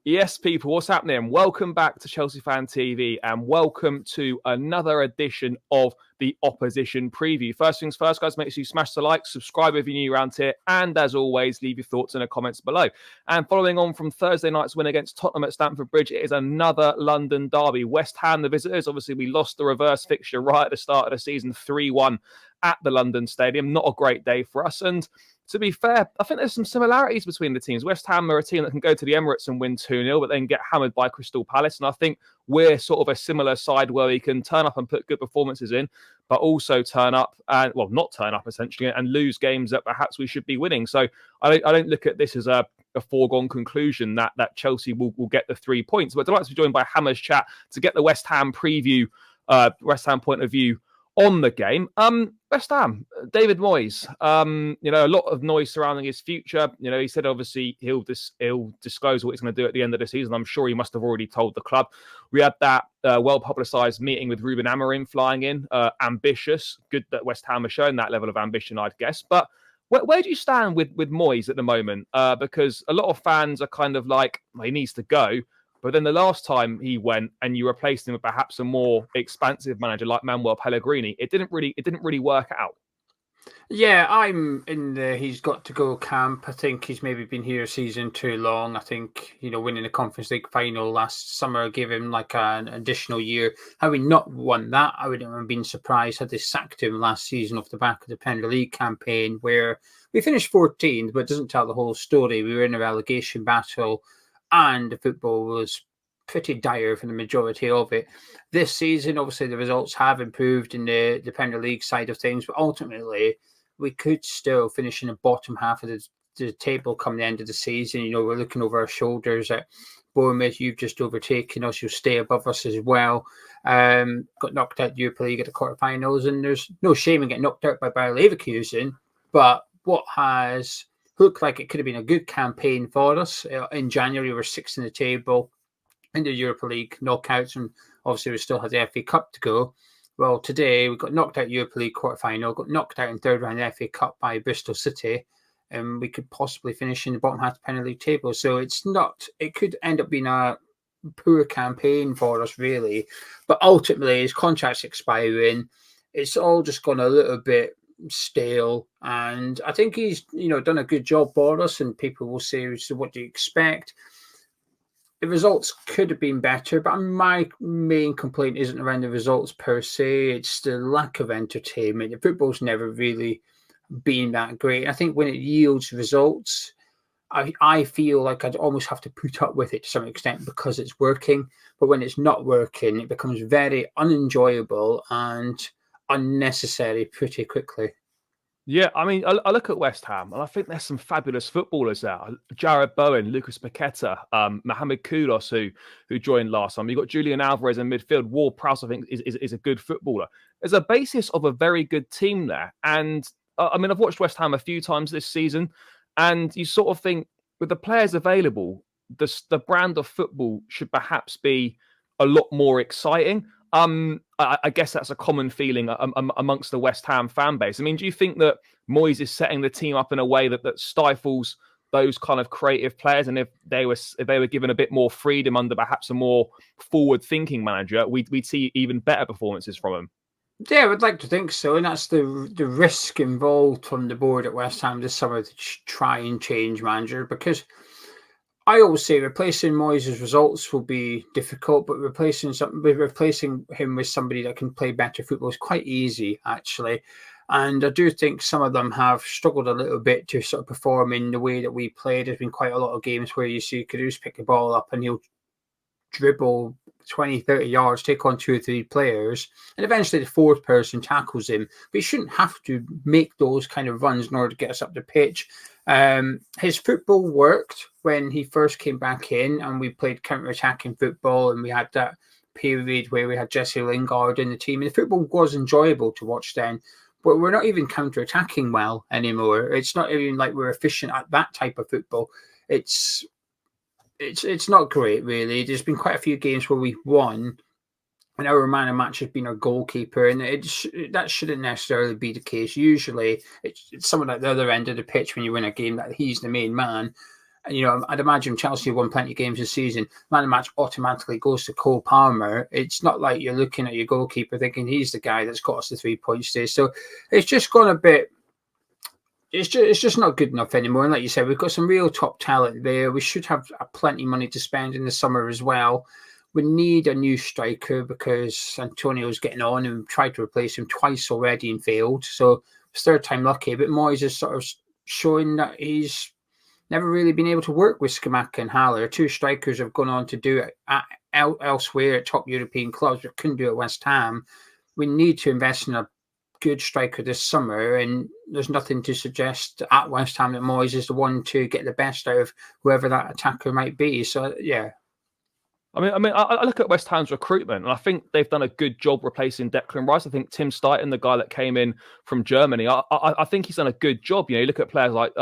Yes, people, what's happening? Welcome back to Chelsea Fan TV and welcome to another edition of the Opposition Preview. First things first, guys, make sure you smash the like, subscribe if you're new around here, and as always, leave your thoughts in the comments below. And following on from Thursday night's win against Tottenham at Stamford Bridge, it is another London derby. West Ham, the visitors, obviously we lost the reverse fixture right at the start of the season, 3-1 at the London Stadium. Not a great day for us, and to be fair, I think there's some similarities between the teams. West Ham are a team that can go to the Emirates and win 2-0, but then get hammered by Crystal Palace. And I think we're sort of a similar side where we can turn up and put good performances in, but also turn up and, well, not turn up essentially and lose games that perhaps we should be winning. So I don't look at this as a foregone conclusion that Chelsea will get the 3 points. But delighted to be joined by Hammer's Chat to get the West Ham preview, West Ham point of view on the game. West Ham, David Moyes, a lot of noise surrounding his future. He said obviously he'll disclose what he's going to do at the end of the season. I'm sure he must have already told the club. We had that well-publicised meeting with Ruben Amorim flying in, ambitious. Good that West Ham are showing that level of ambition, I'd guess. But where do you stand with Moyes at the moment? Because a lot of fans are kind of like, well, he needs to go. But then the last time he went and you replaced him with perhaps a more expansive manager like Manuel Pellegrini, it didn't really work out. Yeah, I'm in the he's got to go camp. I think he's maybe been here a season too long. I think, winning the Conference League final last summer gave him like an additional year. Had we not won that, I wouldn't have been surprised had they sacked him last season off the back of the Premier League campaign where we finished 14th, but it doesn't tell the whole story. We were in a relegation battle and the football was pretty dire for the majority of it. This season, obviously, the results have improved in the Premier League side of things, but ultimately, we could still finish in the bottom half of the table come the end of the season. We're looking over our shoulders at Bournemouth. You've just overtaken us. You'll stay above us as well. Got knocked out Europa League at the quarterfinals, and there's no shame in getting knocked out by Bayer Leverkusen. But what has looked like it could have been a good campaign for us in January, we're sixth in the table in the Europa League knockouts, and obviously we still have the FA Cup to go. Well, today we got knocked out Europa League quarterfinal, got knocked out in third round of the FA Cup by Bristol City, and we could possibly finish in the bottom half of the Premier League table. So it could end up being a poor campaign for us, really. But ultimately, his contract's expiring. It's all just gone a little bit stale, and I think he's done a good job for us, and people will say, so what do you expect? The results could have been better, but my main complaint isn't around the results per se. It's the lack of entertainment. The football's never really been that great. I think when it yields results, I feel like I'd almost have to put up with it to some extent because it's working. But when it's not working, it becomes very unenjoyable and unnecessary pretty quickly. Yeah, I mean, I look at West Ham, and I think there's some fabulous footballers there. Jared Bowen, Lucas Paqueta, Mohamed Kudus, who joined last time. You've got Julian Alvarez in midfield. Ward-Prowse, I think, is a good footballer. There's a basis of a very good team there. And, I mean, I've watched West Ham a few times this season, and you sort of think, with the players available, the brand of football should perhaps be a lot more exciting. I guess that's a common feeling amongst the West Ham fan base. I mean, do you think that Moyes is setting the team up in a way that stifles those kind of creative players? And if they were given a bit more freedom under perhaps a more forward-thinking manager, we'd see even better performances from them. Yeah, I would like to think so, and that's the risk involved from the board at West Ham this summer to try and change manager, because I always say replacing Moyes' results will be difficult, but replacing him with somebody that can play better football is quite easy, actually. And I do think some of them have struggled a little bit to sort of perform in the way that we played. There's been quite a lot of games where you see Kudus pick the ball up and he'll dribble 20, 30 yards, take on 2 or 3 players, and eventually the fourth person tackles him. But he shouldn't have to make those kind of runs in order to get us up the pitch. His football worked when he first came back in, and we played counter-attacking football, and we had that period where we had Jesse Lingard in the team, and the football was enjoyable to watch then. But we're not even counter-attacking well anymore. It's not even like we're efficient at that type of football. It's not great, really. There's been quite a few games where we've won, and our man of match has been our goalkeeper, and that shouldn't necessarily be the case. Usually, it's someone at the other end of the pitch when you win a game that he's the main man. you know, I'd imagine Chelsea won plenty of games this season. Man of the match automatically goes to Cole Palmer. It's not like you're looking at your goalkeeper thinking he's the guy that's got us the 3 points today. So it's just gone a bit. It's just not good enough anymore. And like you said, we've got some real top talent there. We should have plenty of money to spend in the summer as well. We need a new striker because Antonio's getting on and we've tried to replace him twice already and failed. So it's third time lucky. But Moyes is sort of showing that he's never really been able to work with Scamacca and Haller. Two strikers have gone on to do it elsewhere at top European clubs, but couldn't do it at West Ham. We need to invest in a good striker this summer, and there's nothing to suggest at West Ham that Moyes is the one to get the best out of whoever that attacker might be. So, yeah. I look at West Ham's recruitment, and I think they've done a good job replacing Declan Rice. I think Tim Steidten, the guy that came in from Germany, I think he's done a good job. You know, you look at players like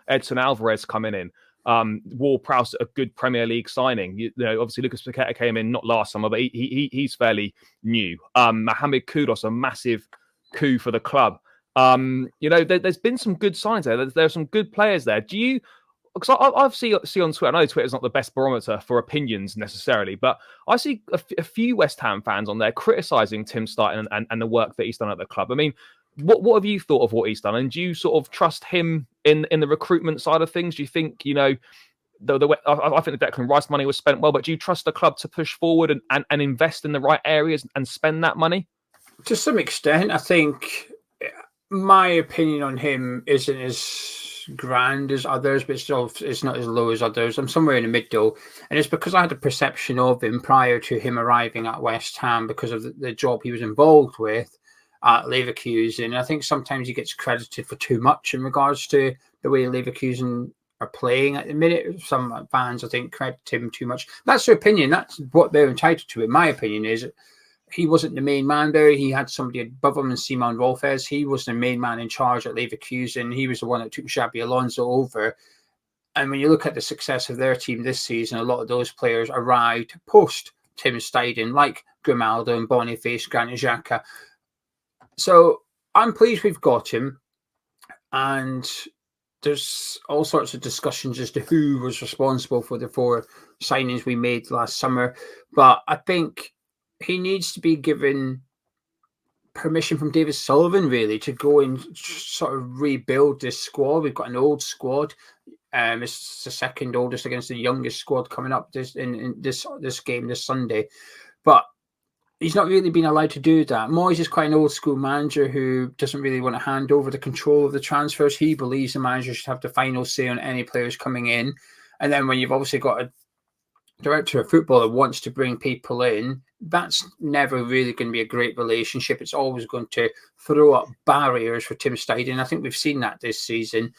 Edson Alvarez coming in, Ward-Prowse, a good Premier League signing. You know, obviously Lucas Paqueta came in not last summer, but he's fairly new. Mohamed Kudus, a massive coup for the club. You know, there's been some good signs there. There's some good players there. Do you? Because I've see on Twitter, I know Twitter's not the best barometer for opinions necessarily, but I see a few West Ham fans on there criticising Tim Steidten and the work that he's done at the club. I mean, what have you thought of what he's done? And do you sort of trust him in the recruitment side of things? Do you think, you know, I think the Declan Rice money was spent well, but do you trust the club to push forward and invest in the right areas and spend that money? To some extent, I think my opinion on him isn't as grand as others, but it's not as low as others. I'm somewhere in the middle, and it's because I had a perception of him prior to him arriving at West Ham because of the job he was involved with at Leverkusen. And I think sometimes he gets credited for too much in regards to the way Leverkusen are playing at the minute. Some fans, I think, credit him too much. That's their opinion. That's what they're entitled to. In my opinion, is he wasn't the main man there. He had somebody above him, Simon Rolfes. He was the main man in charge at Leverkusen. He was the one that took Xabi Alonso over. And when you look at the success of their team this season, a lot of those players arrived post Tim Steidten, like Grimaldo and Boniface, Granit Xhaka. So I'm pleased we've got him. And there's all sorts of discussions as to who was responsible for the 4 signings we made last summer. But I think he needs to be given permission from David Sullivan, really, to go and sort of rebuild this squad. We've got an old squad. It's the second oldest against the youngest squad coming up this game this Sunday. But he's not really been allowed to do that. Moyes is quite an old school manager who doesn't really want to hand over the control of the transfers. He believes the manager should have the final say on any players coming in. And then when you've obviously got a director of football that wants to bring people in, that's never really going to be a great relationship. It's always going to throw up barriers for Tim Steidten. I think we've seen that this season.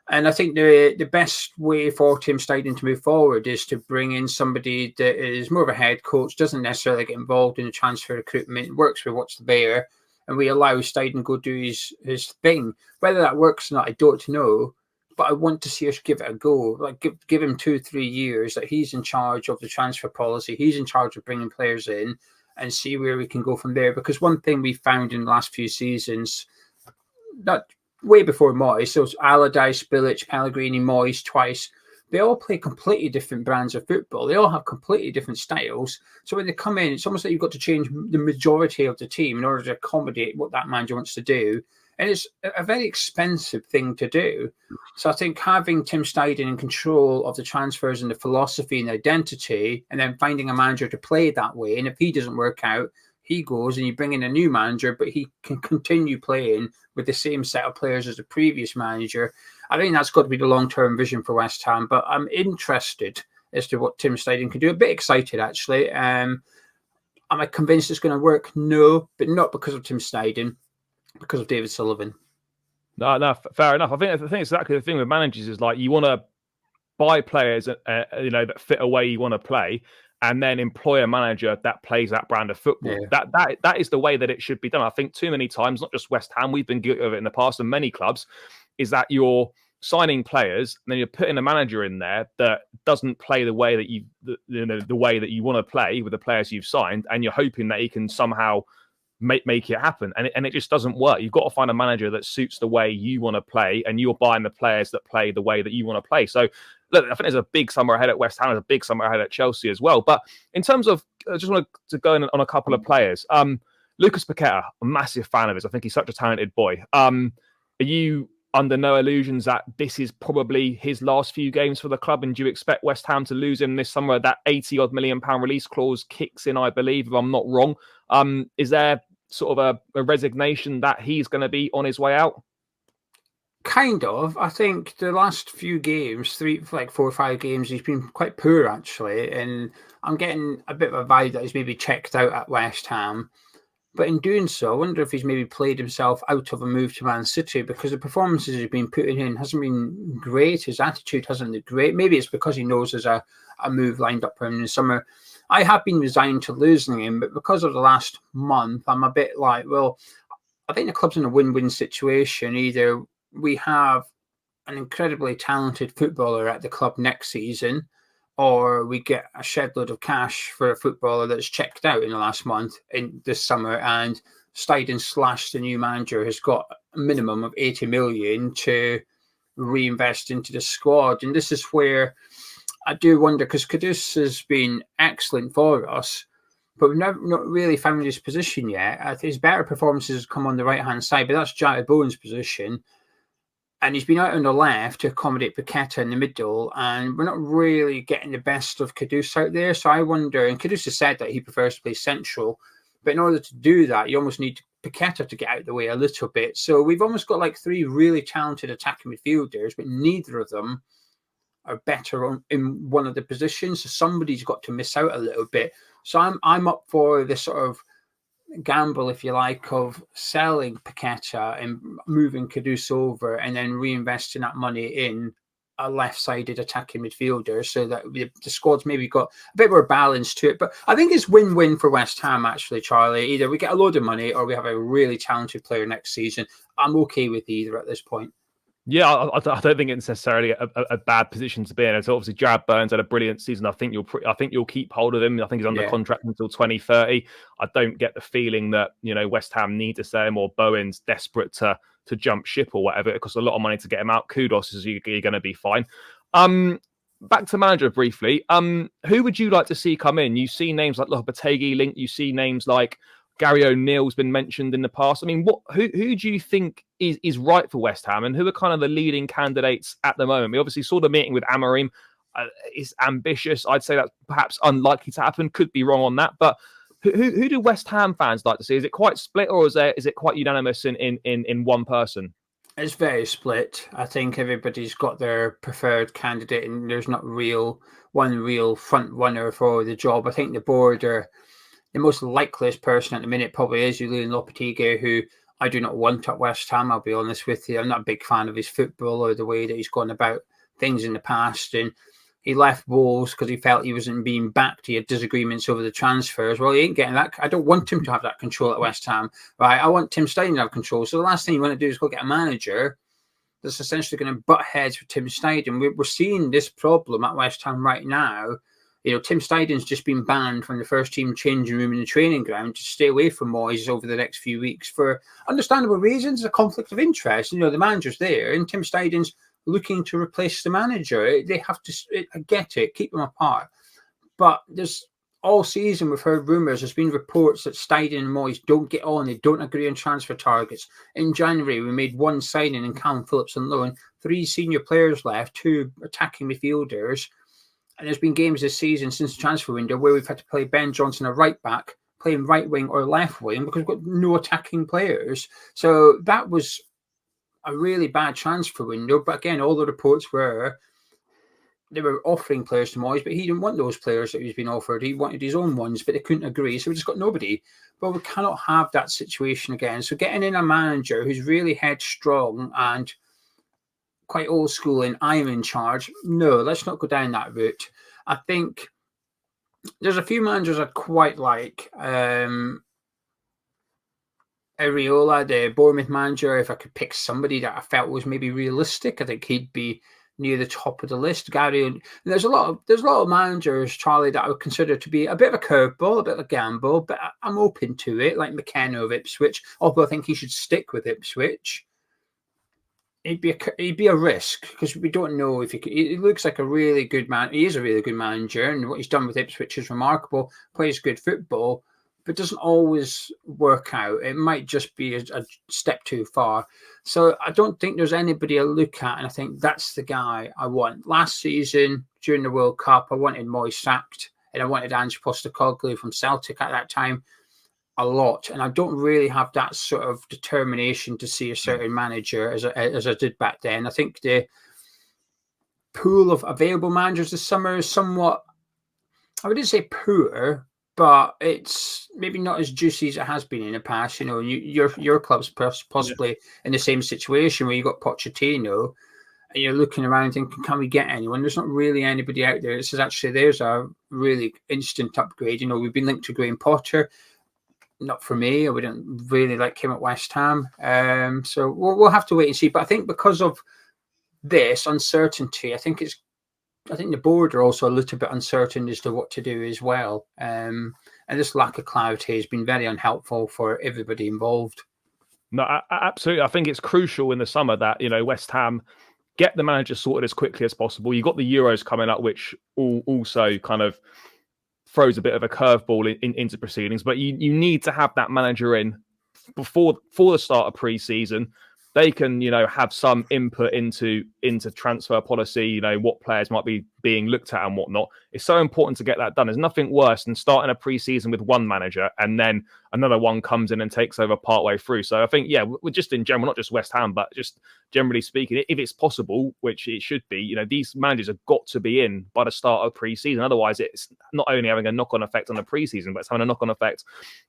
And I think the best way for Tim Steidten to move forward is to bring in somebody that is more of a head coach, doesn't necessarily get involved in the transfer recruitment, works with what's there, and we allow Steidten to go do his thing. Whether that works or not, I don't know. But I want to see us give it a go. Like give him 2-3 years that he's in charge of the transfer policy. He's in charge of bringing players in and see where we can go from there. Because one thing we found in the last few seasons, not way before Moyes, so Allardyce, Bilic, Pellegrini, Moyes twice, they all play completely different brands of football. They all have completely different styles. So when they come in, it's almost like you've got to change the majority of the team in order to accommodate what that manager wants to do. And it's a very expensive thing to do. So I think having Tim Steidten in control of the transfers and the philosophy and the identity, and then finding a manager to play that way. And if he doesn't work out, he goes and you bring in a new manager, but he can continue playing with the same set of players as the previous manager. I think that's got to be the long-term vision for West Ham. But I'm interested as to what Tim Steidten can do. A bit excited, actually. Am I convinced it's going to work? No, but not because of Tim Steidten. Because of David Sullivan. No, fair enough. I think exactly the thing with managers is like you want to buy players, that fit a way you want to play, and then employ a manager that plays that brand of football. Yeah. That is the way that it should be done. I think too many times, not just West Ham, we've been guilty of it in the past, and many clubs, is that you're signing players and then you're putting a manager in there that doesn't play the way that the way that you want to play with the players you've signed, and you're hoping that he can somehow make it happen, and it just doesn't work. You've got to find a manager that suits the way you want to play, and you're buying the players that play the way that you want to play. So look, I think there's a big summer ahead at West Ham, there's a big summer ahead at Chelsea as well. But in terms of, I just want to go in on a couple of players. Lucas Paqueta, a massive fan of his. I think he's such a talented boy. Are you under no illusions that this is probably his last few games for the club? And do you expect West Ham to lose him this summer? That £80-odd million release clause kicks in, I believe, if I'm not wrong. Is there sort of a resignation that he's going to be on his way out? Kind of. I think the last few games, 4 or 5 games, he's been quite poor, actually. And I'm getting a bit of a vibe that he's maybe checked out at West Ham. But in doing so, I wonder if he's maybe played himself out of a move to Man City, because the performances he's been putting in hasn't been great. His attitude hasn't been great. Maybe it's because he knows there's a move lined up for him in the summer. I have been resigned to losing him, but because of the last month, I'm a bit like, well, I think the club's in a win-win situation. Either we have an incredibly talented footballer at the club next season, or we get a shed load of cash for a footballer that's checked out in the last month in this summer, and Steiden / the new manager has got a minimum of 80 million to reinvest into the squad. And this is where I do wonder, because Kudus has been excellent for us, but we've not really found his position yet. I think his better performances come on the right-hand side, but that's Jared Bowen's position. And he's been out on the left to accommodate Paqueta in the middle, and we're not really getting the best of Kudus out there. So I wonder, and Kudus has said that he prefers to play central, but in order to do that, you almost need Paqueta to get out of the way a little bit. So we've almost got like 3 really talented attacking midfielders, but neither of them are better in one of the positions. So somebody's got to miss out a little bit. So I'm up for this sort of gamble, if you like, of selling Paqueta and moving Kudus over, and then reinvesting that money in a left-sided attacking midfielder, so that the squad's maybe got a bit more balance to it. But I think it's win-win for West Ham, actually, Charlie. Either we get a load of money or we have a really talented player next season. I'm okay with either at this point. Yeah, I don't think it's necessarily a bad position to be in. So obviously, Jared Burns had a brilliant season. I think you'll keep hold of him. I think he's under contract until 2030. I don't get the feeling that West Ham need to sell him, or Bowen's desperate to jump ship or whatever. It costs a lot of money to get him out. Kudos, you're going to be fine. Back to manager briefly. Who would you like to see come in? You see names like Lopetegui linked. You see names like Gary O'Neill's been mentioned in the past. I mean, who do you think is right for West Ham, and who are kind of the leading candidates at the moment? We obviously saw the meeting with Amorim. Is ambitious. I'd say that's perhaps unlikely to happen. Could be wrong on that, but who do West Ham fans like to see? Is it quite split, or is it quite unanimous in one person? It's very split. I think everybody's got their preferred candidate, and there's not one real front runner for the job. I think the board are the most likeliest person at the minute probably is Julian Lopetegui, who I do not want at West Ham. I'll be honest with you. I'm not a big fan of his football or the way that he's gone about things in the past. And he left Wolves because he felt he wasn't being backed. He had disagreements over the transfers. Well, he ain't getting that. I don't want him to have that control at West Ham, right? I want Tim Steiden to have control. So the last thing you want to do is go get a manager that's essentially going to butt heads with Tim Steiden. We're seeing this problem at West Ham right now. Tim Steiden's just been banned from the first team changing room in the training ground to stay away from Moyes over the next few weeks for understandable reasons, a conflict of interest. The manager's there, and Tim Steiden's looking to replace the manager. They have to, I get it, keep them apart. But there's all season we've heard rumours, there's been reports that Steiden and Moyes don't get on, they don't agree on transfer targets. In January, we made 1 signing in Callum Phillips on loan, 3 senior players left, 2 attacking midfielders. And there's been games this season since the transfer window where we've had to play Ben Johnson a right back, playing right wing or left wing, because we've got no attacking players. So that was a really bad transfer window. But again, all the reports were they were offering players to Moyes, but he didn't want those players that he's been offered. He wanted his own ones, but they couldn't agree. So we just got nobody. But we cannot have that situation again. So getting in a manager who's really headstrong and quite old school and I'm in charge. No, let's not go down that route. I think there's a few managers I quite like. Areola, the Bournemouth manager, if I could pick somebody that I felt was maybe realistic, I think he'd be near the top of the list. Gary, there's a lot of managers, Charlie, that I would consider to be a bit of a curveball, a bit of a gamble, but I'm open to it, like McKenna of Ipswich, although I think he should stick with Ipswich. he'd be a risk because we don't know if he looks like a really good man. He is a really good manager, and what he's done with Ipswich is remarkable. Plays good football, but doesn't always work out. It might just be a step too far. So I don't think there's anybody I look at, and I think that's the guy I want. Last season during the World Cup, I wanted Moyes sacked, and I wanted Ange Postecoglou from Celtic at that time a lot, and I don't really have that sort of determination to see a certain manager as I did back then. I think the pool of available managers this summer is somewhat, I wouldn't say poor, but it's maybe not as juicy as it has been in the past. You know, your club's possibly in the same situation where you got Pochettino, and you're looking around thinking, can we get anyone? There's not really anybody out there. It says actually there's a really instant upgrade. You know, we've been linked to Graham Potter. Not for me. I wouldn't really like him at West Ham. So we'll have to wait and see. But I think because of this uncertainty, I think the board are also a little bit uncertain as to what to do as well. And this lack of clarity has been very unhelpful for everybody involved. No, absolutely. I think it's crucial in the summer that, you know, West Ham get the manager sorted as quickly as possible. You've got the Euros coming up, which also kind of throws a bit of a curveball into proceedings, but you need to have that manager in before the start of pre-season. They can, you know, have some input into transfer policy, you know, what players might be being looked at and whatnot. It's so important to get that done. There's nothing worse than starting a pre-season with one manager and then another one comes in and takes over partway through. So I think, yeah, we're just in general, not just West Ham, but just generally speaking, if it's possible, which it should be, you know, these managers have got to be in by the start of pre-season. Otherwise, it's not only having a knock-on effect on the pre-season, but it's having a knock-on effect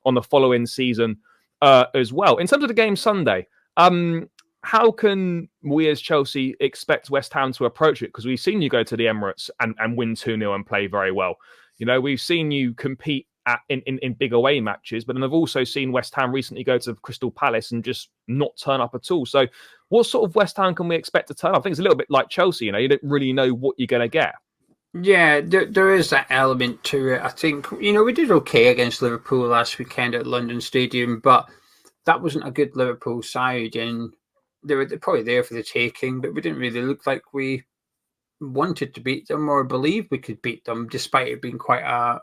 on the following season as well. In terms of the game Sunday, how can we as Chelsea expect West Ham to approach it? Because we've seen you go to the Emirates and win 2-0 and play very well. You know, we've seen you compete in big away matches, but then I've also seen West Ham recently go to Crystal Palace and just not turn up at all. So what sort of West Ham can we expect to turn up? I think it's a little bit like Chelsea, you know, you don't really know what you're going to get. Yeah, there is that element to it. I think, you know, we did okay against Liverpool last weekend at London Stadium, but that wasn't a good Liverpool side, and they're probably there for the taking, but we didn't really look like we wanted to beat them or believe we could beat them, despite it being quite a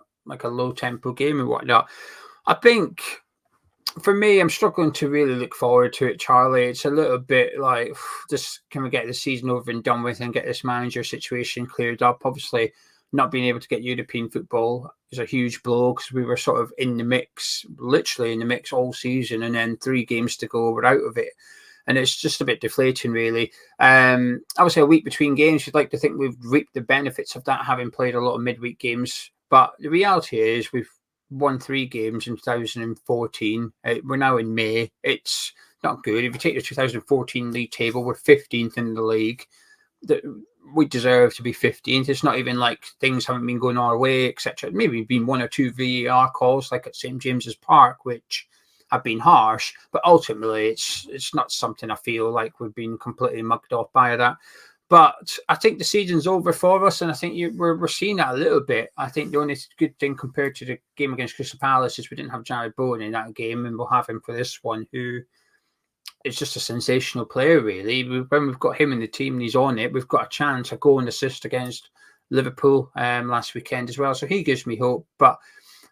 low tempo game and whatnot. I think for me, I'm struggling to really look forward to it, Charlie. It's a little bit like, just can we get the season over and done with and get this manager situation cleared up? Obviously, not being able to get European football is a huge blow because we were sort of in the mix, literally in the mix all season, and then 3 games to go, we're out of it. And it's just a bit deflating, really. Obviously, a week between games, you'd like to think we've reaped the benefits of that, having played a lot of midweek games. But the reality is we've won 3 games in 2014. We're now in May. It's not good. If you take the 2014 league table, we're 15th in the league. We deserve to be 15th. It's not even like things haven't been going our way, etc. Maybe been 1 or 2 VAR calls, like at St James's Park, which have been harsh, but ultimately it's not something I feel like we've been completely mugged off by that. But I think the season's over for us, and I think we're seeing that a little bit. I think the only good thing compared to the game against Crystal Palace is we didn't have Jared Bowen in that game, and we'll have him for this one, who is just a sensational player, really. When we've got him in the team and he's on it, we've got a chance. A goal and assist against Liverpool last weekend as well, so he gives me hope. But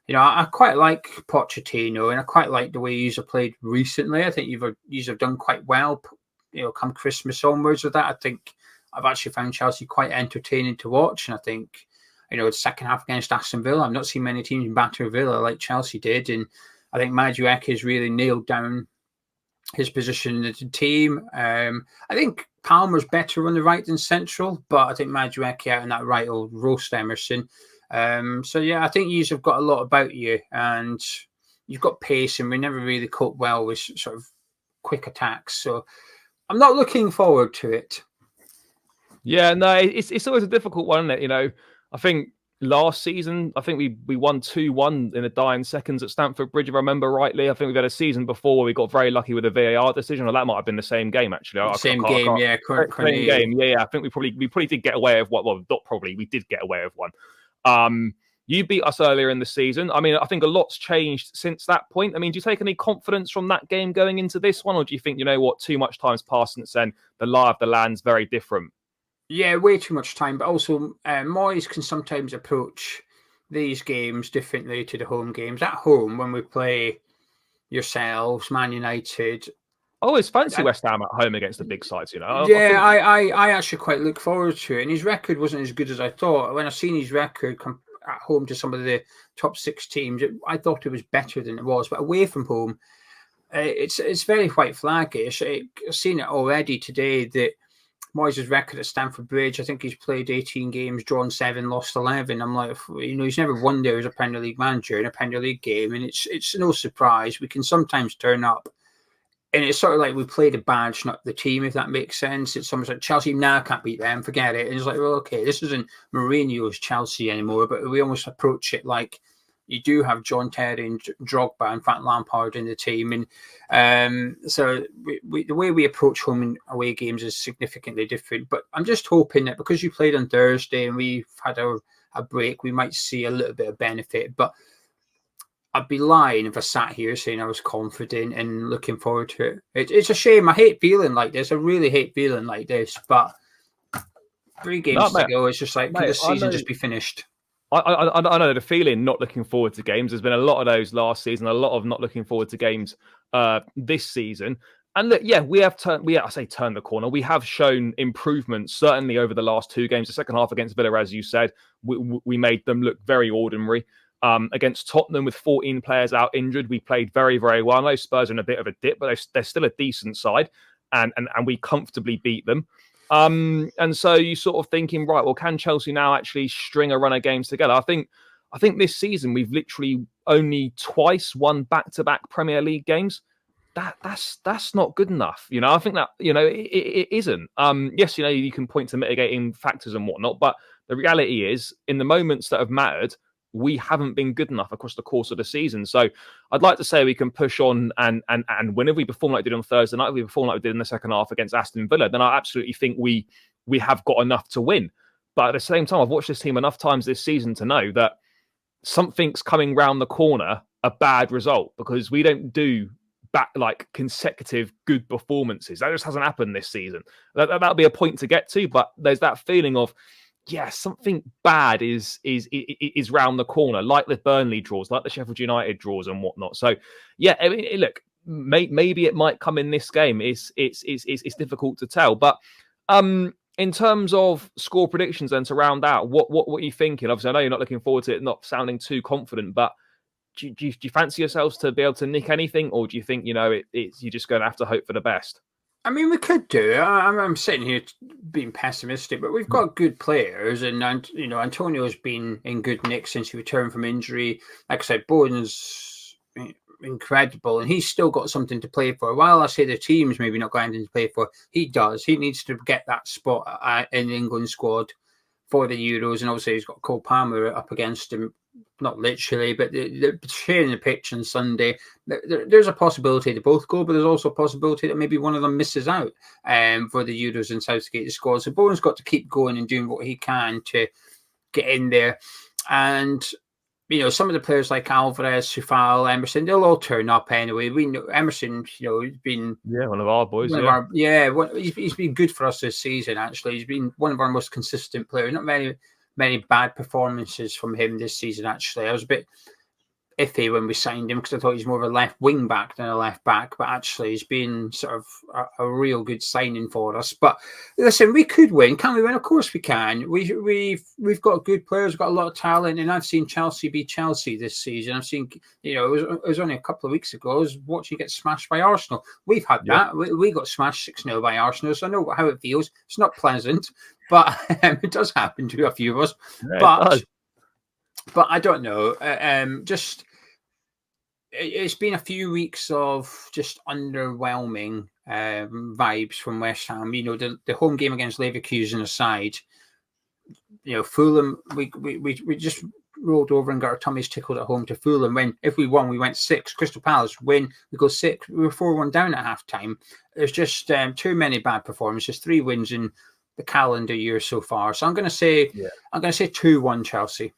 you know, I quite like Pochettino, and I quite like the way he's played recently. I think you've done quite well, you know, come Christmas onwards with that. I think I've actually found Chelsea quite entertaining to watch, and I think, you know, the second half against Aston Villa, I've not seen many teams batter Villa like Chelsea did, and I think Managerial has really nailed down his position in the team. I think Palmer's better on the right than central, but I think Managerial out on that right will roast Emerson. So yeah, I think you have got a lot about you, and you've got pace, and we never really cope well with sort of quick attacks. So I'm not looking forward to it. Yeah, no, it's always a difficult one, isn't it? You know, I think last season, I think we won 2-1 in the dying seconds at Stamford Bridge, if I remember rightly. I think we've had a season before where we got very lucky with a VAR decision, or that might have been the same game, actually. Same game, yeah. Same game, yeah. I think we probably did get away with one. Well, not probably, we did get away with one. You beat us earlier in the season. I mean, I think a lot's changed since that point. I mean, do you take any confidence from that game going into this one? Or do you think, you know what, too much time's passed since then? The lie of the land's very different. Yeah, way too much time. But also, Moyes can sometimes approach these games differently to the home games. At home, when we play yourselves, Man United, I always fancy I, West Ham at home against the big sides, you know. I yeah, think I actually quite look forward to it. And his record wasn't as good as I thought. When I seen his record at home to some of the top 6 teams, I thought it was better than it was. But away from home, it's very white flaggish. I've seen it already today that Moyes' record at Stamford Bridge, I think he's played 18 games, drawn 7, lost 11. I'm like, he's never won there as a Premier League manager in a Premier League game. And it's no surprise. We can sometimes turn up. And it's sort of like we play the badge, not the team, if that makes sense. It's almost like Chelsea now can't beat them, forget it. And it's like, well, okay, this isn't Mourinho's Chelsea anymore, but we almost approach it like you do have John Terry and Drogba and Frank Lampard in the team. And so the way we approach home and away games is significantly different. But I'm just hoping that because you played on Thursday and we've had a break, we might see a little bit of benefit. But I'd be lying if I sat here saying I was confident and looking forward to it. It's a shame. I hate feeling like this. I really hate feeling like this. But 3 games to go, it's just like, could the season just be finished? I know the feeling not looking forward to games. There's been a lot of those last season, a lot of not looking forward to games this season. And look, yeah, we have turned the corner. We have shown improvements, certainly over the last 2 games. The second half against Villa, as you said, we made them look very ordinary. Against Tottenham with 14 players out injured, we played very, very well. I know Spurs are in a bit of a dip, but they're still a decent side, and we comfortably beat them. And so you sort of thinking, right, well, can Chelsea now actually string a run of games together? I think this season we've literally only twice won back-to-back Premier League games. That's not good enough. You know, I think that, you know, it isn't. Yes, you know, you can point to mitigating factors and whatnot, but the reality is, in the moments that have mattered, we haven't been good enough across the course of the season. So I'd like to say we can push on and win. If we perform like we did on Thursday night, if we perform like we did in the second half against Aston Villa, then I absolutely think we have got enough to win. But at the same time, I've watched this team enough times this season to know that something's coming round the corner, a bad result, because we don't do back like consecutive good performances. That just hasn't happened this season. That'll be a point to get to, but there's that feeling of, yeah, something bad is round the corner, like the Burnley draws, like the Sheffield United draws and whatnot. So, yeah, I mean, look, maybe it might come in this game. It's difficult to tell. But in terms of score predictions, then to round out, what are you thinking? Obviously, I know you're not looking forward to it, not sounding too confident, but do you fancy yourselves to be able to nick anything, or do you think, you know, you're just going to have to hope for the best? I mean, we could do. I'm sitting here being pessimistic, but we've got good players, and you know, Antonio's been in good nick since he returned from injury. Like I said, Bowen's incredible, and he's still got something to play for. While I say the team's maybe not got anything to play for, he does. He needs to get that spot in the England squad for the Euros, and obviously he's got Cole Palmer up against him. Not literally, but they're sharing the pitch on Sunday. There's a possibility they both go, but there's also a possibility that maybe one of them misses out for the Euros and Southgate squad. So Bowen's got to keep going and doing what he can to get in there. And, you know, some of the players like Alvarez, Sufal, Emerson, they'll all turn up anyway. We know Emerson, you know, he's been one of our boys. He's been good for us this season, actually. He's been one of our most consistent players. Not many bad performances from him this season, actually. I was a bit iffy when we signed him because I thought he's more of a left wing back than a left back, but actually he's been sort of a real good signing for us. But listen, we could win. Can we win? Of course we can. We've got good players, we've got a lot of talent, and I've seen Chelsea be Chelsea this season. I've seen, you know, it was only a couple of weeks ago, I was watching you get smashed by Arsenal. We've had that. We got smashed 6-0 by Arsenal, so I know how it feels. It's not pleasant, but it does happen to a few of us. Yeah, but I don't know. It's been a few weeks of just underwhelming vibes from West Ham. You know, the home game against Leverkusen aside, you know, Fulham, we just rolled over and got our tummies tickled at home to Fulham. When if we won, we went 6. Crystal Palace win, we go 6. We were 4-1 down at halftime. There's just too many bad performances. 3 wins in the calendar year so far. So I'm going to say 2-1 Chelsea.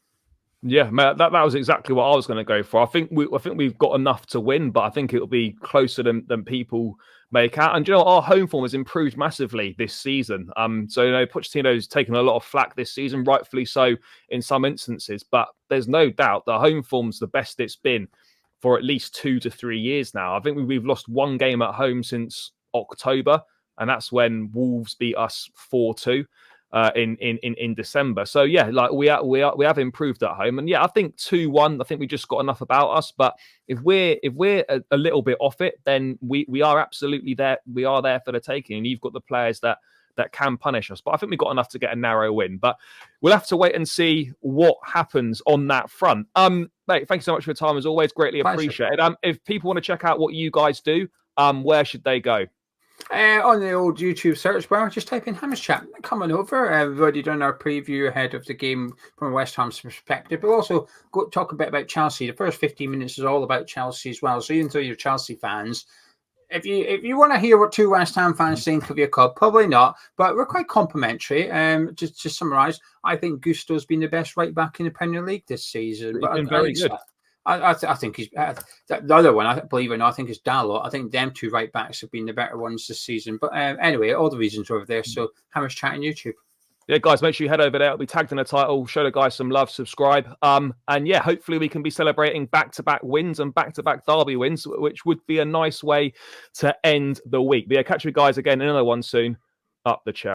Yeah, that was exactly what I was going to go for. I think we've got enough to win, but I think it'll be closer than people make out. And our home form has improved massively this season. So Pochettino's taken a lot of flack this season, rightfully so in some instances. But there's no doubt the home form's the best it's been for at least 2 to 3 years now. I think we've lost one game at home since October, and that's when Wolves beat us 4-2. In December. So yeah, like we have improved at home, and yeah, I think 2-1. I think we just got enough about us. But if we're a little bit off it, then we are absolutely there. We are there for the taking, and you've got the players that can punish us. But I think we got enough to get a narrow win. But we'll have to wait and see what happens on that front. Mate, thank you so much for your time as always. Greatly appreciated. If people want to check out what you guys do, where should they go? On the old YouTube search bar, just type in Hammers Chat. Coming over, we've already done our preview ahead of the game from West Ham's perspective, but also go talk a bit about Chelsea. The first 15 minutes is all about Chelsea as well. So even though you're Chelsea fans, if you want to hear what two West Ham fans think of your club, probably not, but we're quite complimentary. Just to summarise, I think Gusto's been the best right back in the Premier League this season. He's been very good. I think he's the other one. I believe it or not, I think is Dalot. I think them two right backs have been the better ones this season. But anyway, all the reasons are over there. So Hammers Chat on YouTube. Yeah, guys, make sure you head over there. It'll be tagged in the title. Show the guys some love. Subscribe. And yeah, hopefully we can be celebrating back-to-back wins and back-to-back derby wins, which would be a nice way to end the week. But yeah, catch you guys again in another one soon. Up the chat.